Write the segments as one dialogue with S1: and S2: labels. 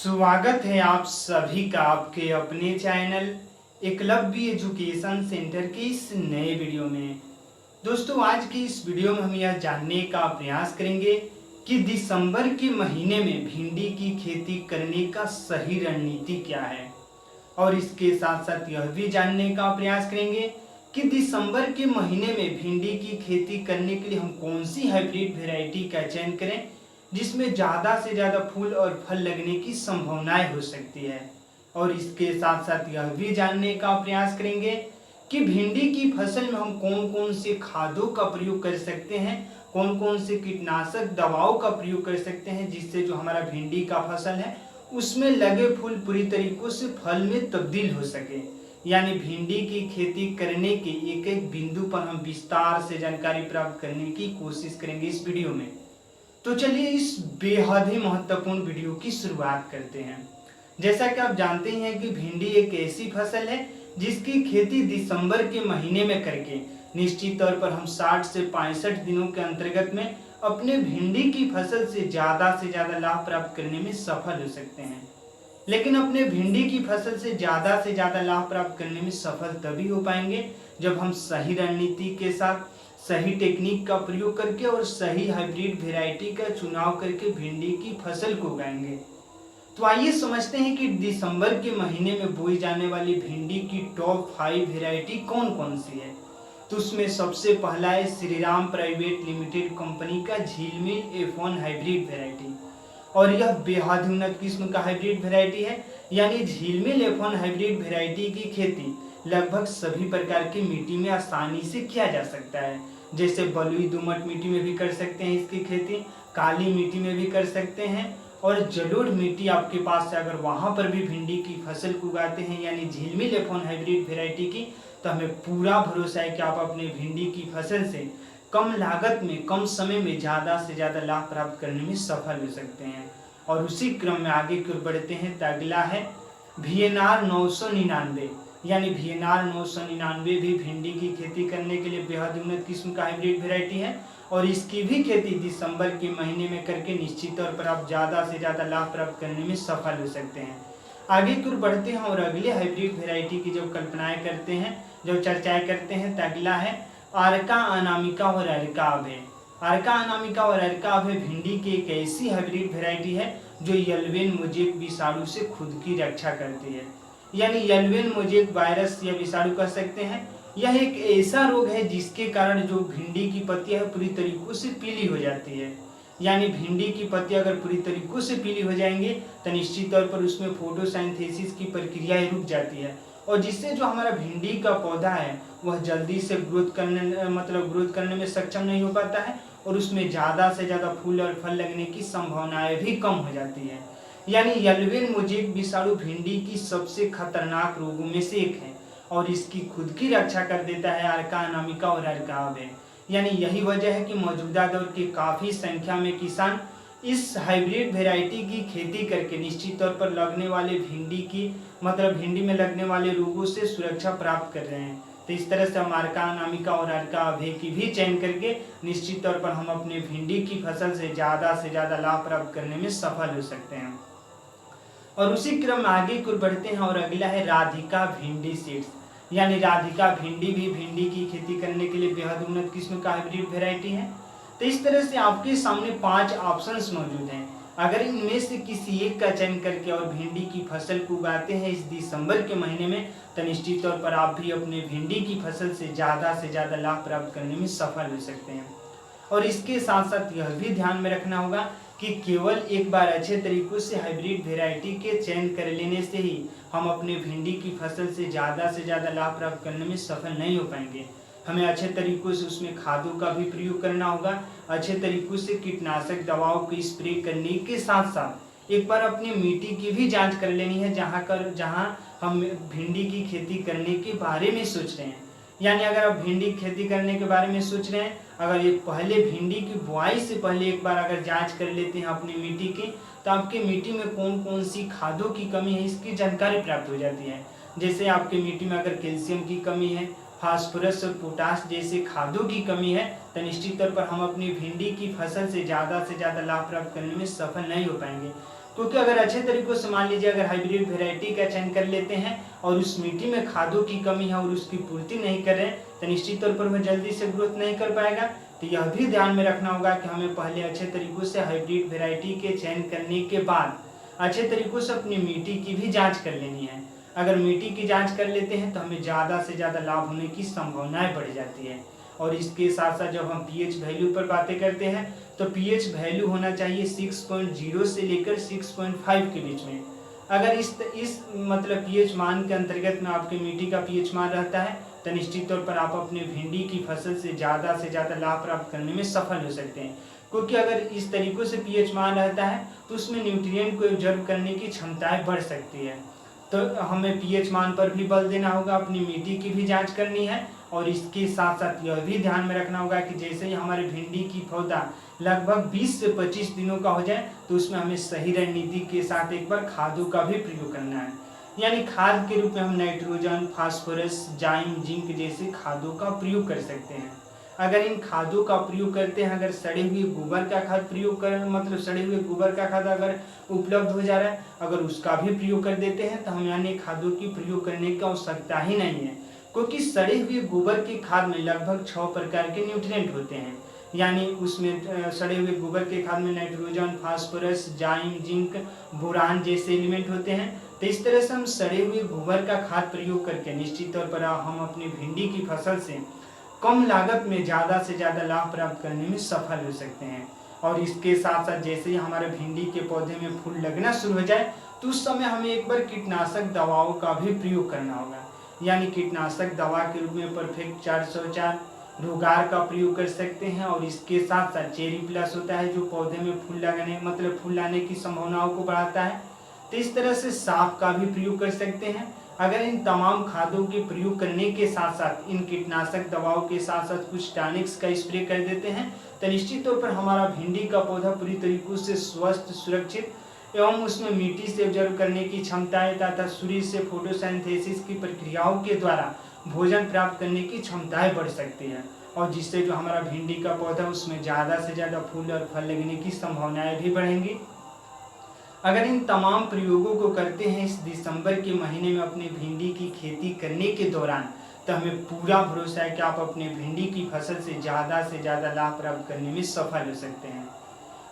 S1: स्वागत है आप सभी का आपके अपने चैनल एकलव्य एजुकेशन सेंटर के इस नए वीडियो में। दोस्तों, आज की इस वीडियो में हम यह जानने का प्रयास करेंगे कि दिसंबर के महीने में भिंडी की खेती करने का सही रणनीति क्या है, और इसके साथ साथ यह भी जानने का प्रयास करेंगे कि दिसंबर के महीने में भिंडी की खेती करने के लिए हम कौन सी हाइब्रिड वैरायटी का चयन करें जिसमें ज़्यादा से ज़्यादा फूल और फल लगने की संभावनाएं हो सकती है। और इसके साथ साथ यह भी जानने का प्रयास करेंगे कि भिंडी की फसल में हम कौन कौन से खादों का प्रयोग कर सकते हैं, कौन कौन से कीटनाशक दवाओं का प्रयोग कर सकते हैं जिससे जो हमारा भिंडी का फसल है उसमें लगे फूल पूरी तरीकों से फल में तब्दील हो सके। यानी भिंडी की खेती करने के एक एक बिंदु पर हम विस्तार से जानकारी प्राप्त करने की कोशिश करेंगे इस वीडियो में। तो चलिए इस बेहद ही महत्वपूर्ण वीडियो की शुरुआत करते हैं। जैसा कि आप जानते हैं कि भिंडी एक ऐसी फसल है जिसकी खेती दिसंबर के महीने में करके निश्चित तौर पर हम 60 से 65 दिनों के अंतर्गत में अपने भिंडी की फसल से ज़्यादा लाभ प्राप्त करने में सफल हो सकते हैं। लेकिन अपने भिंडी की फसल से ज़्यादा लाभ प्राप्त करने में सफल तभी हो पाएंगे जब हम सही रणनीति के साथ सही टेक्निक का प्रयोग करके और सही हाइब्रिड वैरायटी का चुनाव करके भिंडी की फसल को उगाएंगे। तो आइए समझते हैं कि दिसंबर के महीने में बोई जाने वाली भिंडी की टॉप 5 वैरायटी कौन कौन सी है। तो उसमें सबसे पहला है श्रीराम प्राइवेट लिमिटेड कंपनी का झिलमिल F1 हाइब्रिड वैरायटी, और यह बेहद उन्नत किस्म का हाइब्रिड वैरायटी है। यानी झिलमिल F1 हाइब्रिड वैरायटी की खेती लगभग सभी प्रकार की मिट्टी में आसानी से किया जा सकता है। जैसे बलुई दोमट मिट्टी में भी कर सकते हैं इसकी खेती, काली मिट्टी में भी कर सकते हैं, और जलोढ़ मिट्टी आपके पास है अगर वहां पर भी भिंडी की फसल को उगाते हैं यानी झिलमिल F1 हाइब्रिड वैरायटी की, तो हमें पूरा भरोसा है कि आप अपने भिंडी की फसल से कम लागत में कम समय में ज़्यादा से ज़्यादा लाभ प्राप्त करने में सफल हो सकते हैं। और उसी क्रम में आगे की ओर बढ़ते हैं। तो अगला है VNR 999, यानी VNR 999 भी भिंडी की खेती करने के लिए बेहद उन्नत किस्म का हाइब्रिड वैरायटी है, और इसकी भी खेती दिसंबर के महीने में करके निश्चित तौर पर आप ज़्यादा से ज़्यादा लाभ प्राप्त करने में सफल हो सकते हैं। आगे की ओर बढ़ते हैं और अगले हाइब्रिड वैरायटी की जब कल्पनाएं करते हैं, जब चर्चाएं करते हैं, तो अगला है अर्का अनामिका और अर्का अभय। अर्का अनामिका और अर्का अभय भिंडी की एक ऐसी हाइब्रिड वैरायटी है जो येल्वेन मोज़ेक विषाणु से खुद की रक्षा करती है। यानी येल्वेन मोज़ेक वायरस या विषाणु कह सकते हैं। यह एक ऐसा रोग है जिसके कारण जो भिंडी की पत्तियां पूरी तरीकों से पीली हो जाती है। यानी भिंडी की पत्तियां अगर पूरी तरीकों से पीली हो जाएंगे तो निश्चित तौर पर उसमें फोटोसिंथेसिस की प्रक्रिया रुक जाती है, और जिससे जो हमारा भिंडी का पौधा है वह जल्दी से ग्रोथ करने में सक्षम नहीं हो पाता है, और उसमें ज़्यादा से ज़्यादा फूल और फल लगने की संभावनाएं भी कम हो जाती है। यानी येल्वेन मोज़ेक विषाणु भिंडी की सबसे खतरनाक रोगों में से एक है, और इसकी खुद की रक्षा कर देता है अर्का अनामिका और अर्का अभय। यानी यही वजह है कि मौजूदा दौर के काफ़ी संख्या में किसान इस हाइब्रिड वैरायटी की खेती करके निश्चित तौर पर लगने वाले भिंडी में लगने वाले रोगों से सुरक्षा प्राप्त कर रहे हैं। तो इस तरह से हम अर्का अनामिका और अर्का अभय की भी चयन करके निश्चित तौर पर हम अपने भिंडी की फसल से ज़्यादा लाभ प्राप्त करने में सफल हो सकते हैं। और उसी क्रम में आगे की ओर बढ़ते हैं और अगला है राधिका भिंडी सीड्स। यानी राधिका भिंडी भी भिंडी की खेती करने के लिए बेहद उन्नत किस्म का हाइब्रिड वैरायटी है। तो इस तरह से आपके सामने 5 ऑप्शंस मौजूद हैं। अगर इनमें से किसी एक का चयन करके और भिंडी की फसल को उगाते हैं इस दिसंबर के महीने में, तो निश्चित तौर पर आप भी अपने भिंडी की फसल से ज़्यादा लाभ प्राप्त करने में सफल हो सकते हैं। और इसके साथ साथ यह भी ध्यान में रखना होगा कि केवल एक बार अच्छे तरीकों से हाइब्रिड वैरायटी के चयन कर लेने से ही हम अपने भिंडी की फसल से ज़्यादा लाभ प्राप्त करने में सफल नहीं हो पाएंगे। हमें अच्छे तरीकों से उसमें खादों का भी प्रयोग करना होगा, अच्छे तरीकों से कीटनाशक दवाओं को स्प्रे करने के साथ साथ एक बार अपनी मिट्टी की भी जांच कर लेनी है जहां हम भिंडी की खेती करने के बारे में सोच रहे हैं। यानी अगर आप भिंडी खेती करने के बारे में सोच रहे हैं, अगर ये पहले भिंडी की बुआई से पहले एक बार अगर जांच कर लेते हैं अपनी मिट्टी की, तो आपकी मिट्टी में कौन कौन सी खादों की कमी है इसकी जानकारी प्राप्त हो जाती है। जैसे आपकी मिट्टी में अगर कैल्शियम की कमी है, फास्फोरस और पोटास जैसे खादों की कमी है, तो निश्चित तौर पर हम अपनी भिंडी की फसल से ज़्यादा लाभ प्राप्त करने में सफल नहीं हो पाएंगे। क्योंकि अगर अच्छे तरीकों से मान लीजिए अगर हाइब्रिड वेराइटी का चयन कर लेते हैं और उस मिट्टी में खादों की कमी है और उसकी पूर्ति नहीं कर रहे हैं तो निश्चित तौर पर वह जल्दी से ग्रोथ नहीं कर पाएगा। तो यह भी ध्यान में रखना होगा कि हमें पहले अच्छे तरीकों से हाइब्रिड वेराइटी के चयन करने के बाद अच्छे तरीकों से अपनी मिट्टी की भी जाँच कर लेनी है। अगर मिट्टी की जाँच कर लेते हैं तो हमें ज़्यादा से ज़्यादा लाभ होने की संभावनाएं बढ़ जाती है। और इसके साथ साथ जब हम पीएच वैल्यू पर बातें करते हैं तो पीएच वैल्यू होना चाहिए 6.0 से लेकर 6.5 के बीच में। अगर इस मतलब पीएच मान के अंतर्गत में आपकी मिट्टी का पीएच मान रहता है तो निश्चित तौर पर आप अपने भिंडी की फसल से ज़्यादा लाभ प्राप्त करने में सफल हो सकते हैं। क्योंकि अगर इस तरीकों से पीएच मान रहता है तो उसमें न्यूट्रिएंट को एब्जॉर्ब करने की क्षमताएं बढ़ सकती है। तो हमें पीएच मान पर भी बल देना होगा, अपनी मिट्टी की भी जांच करनी है और इसके साथ साथ यह भी ध्यान में रखना होगा कि जैसे ही हमारे भिंडी की पौधा लगभग 20 से 25 दिनों का हो जाए तो उसमें हमें सही रणनीति के साथ एक बार खादों का भी प्रयोग करना है। यानी खाद के रूप में हम नाइट्रोजन, फास्फोरस, जाइम, जिंक जैसे खादों का प्रयोग कर सकते हैं। अगर इन खादों का प्रयोग करते हैं, अगर सड़े हुए गोबर का खाद प्रयोग कर मतलब सड़े हुए गोबर का खाद अगर उपलब्ध हो जा रहा है, अगर उसका भी प्रयोग कर देते हैं तो हमें अन्य खादों की प्रयोग करने की आवश्यकता ही नहीं है। क्योंकि सड़े हुए गोबर की खाद में लगभग 6 प्रकार के न्यूट्रिएंट होते हैं। यानी उसमें सड़े हुए गोबर के खाद में नाइट्रोजन, फास्फोरस, जाइम, जिंक, बोरान जैसे एलिमेंट होते हैं। तो इस तरह से हम सड़े हुए गोबर का खाद प्रयोग करके निश्चित तौर पर हम अपनी भिंडी की फसल से कम लागत में ज़्यादा से ज़्यादा लाभ प्राप्त करने में सफल हो सकते हैं। और इसके साथ साथ जैसे ही हमारे भिंडी के पौधे में फूल लगना शुरू हो जाए तो उस समय हमें एक बार कीटनाशक दवाओं का भी प्रयोग करना होगा। यानी कीटनाशक दवा के रूप में परफेक्ट 404, रोगार का प्रयोग कर सकते हैं। और इसके साथ साथ चेरी प्लस होता है जो पौधे में फूल लगने मतलब फूल लाने की संभावनाओं को बढ़ाता है। तो इस तरह से साफ का भी प्रयोग कर सकते हैं। अगर इन तमाम खादों के प्रयोग करने के साथ साथ इन कीटनाशक दवाओं के साथ साथ कुछ टॉनिक्स का स्प्रे कर देते हैं तो निश्चित तौर पर हमारा भिंडी का पौधा पूरी तरीकों से स्वस्थ, सुरक्षित एवं उसमें मिट्टी से ऑब्जर्व करने की क्षमताएं तथा सूर्य से फोटोसिंथेसिस की प्रक्रियाओं के द्वारा भोजन प्राप्त करने की क्षमताएं बढ़ सकती हैं। और जिससे जो हमारा भिंडी का पौधा उसमें ज़्यादा से ज़्यादा फूल और फल लगने की संभावनाएं भी बढ़ेंगी। अगर इन तमाम प्रयोगों को करते हैं इस दिसंबर के महीने में अपनी भिंडी की खेती करने के दौरान तो हमें पूरा भरोसा है कि आप अपने भिंडी की फसल से ज़्यादा लाभ प्राप्त करने में सफल हो सकते हैं।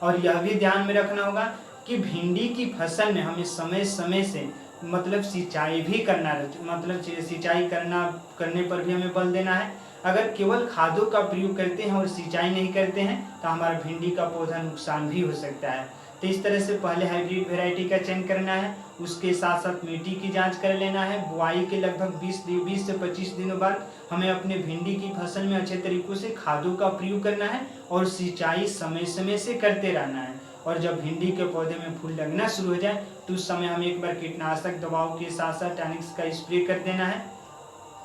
S1: और यह भी ध्यान में रखना होगा कि भिंडी की फसल में हमें समय समय से मतलब सिंचाई भी करना मतलब सिंचाई करने पर भी हमें बल देना है। अगर केवल खादों का प्रयोग करते हैं और सिंचाई नहीं करते हैं तो हमारा भिंडी का पौधा नुकसान भी हो सकता है। तो इस तरह से पहले हाइब्रिड वेराइटी का चयन करना है, उसके साथ साथ मिट्टी की जांच कर लेना है। बुआई के लगभग 20 से 25 दिनों बाद हमें अपने भिंडी की फसल में अच्छे तरीकों से खादों का प्रयोग करना है और सिंचाई समय समय से करते रहना है। और जब भिंडी के पौधे में फूल लगना शुरू हो जाए तो उस समय हमें एक बार कीटनाशक दवाओं के साथ साथ टॉनिक्स का स्प्रे कर देना है।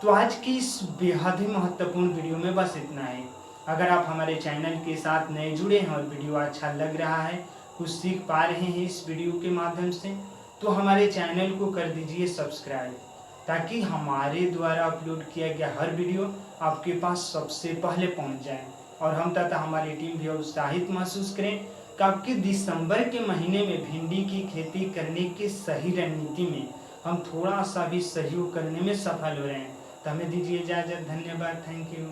S1: तो आज की इस बेहद ही महत्वपूर्ण वीडियो में बस इतना ही। अगर आप हमारे चैनल के साथ नए जुड़े हैं और वीडियो अच्छा लग रहा है, कुछ सीख पा रहे हैं इस वीडियो के माध्यम से, तो हमारे चैनल को कर दीजिए सब्सक्राइब ताकि हमारे द्वारा अपलोड किया गया हर वीडियो आपके पास सबसे पहले पहुंच जाए। और हम तथा हमारी टीम भी उत्साहित महसूस करें कि आपके दिसंबर के महीने में भिंडी की खेती करने की सही रणनीति में हम थोड़ा सा भी सहयोग करने में सफल हो रहे हैं। तो हमें दीजिए इजाज़त। धन्यवाद। Thank you.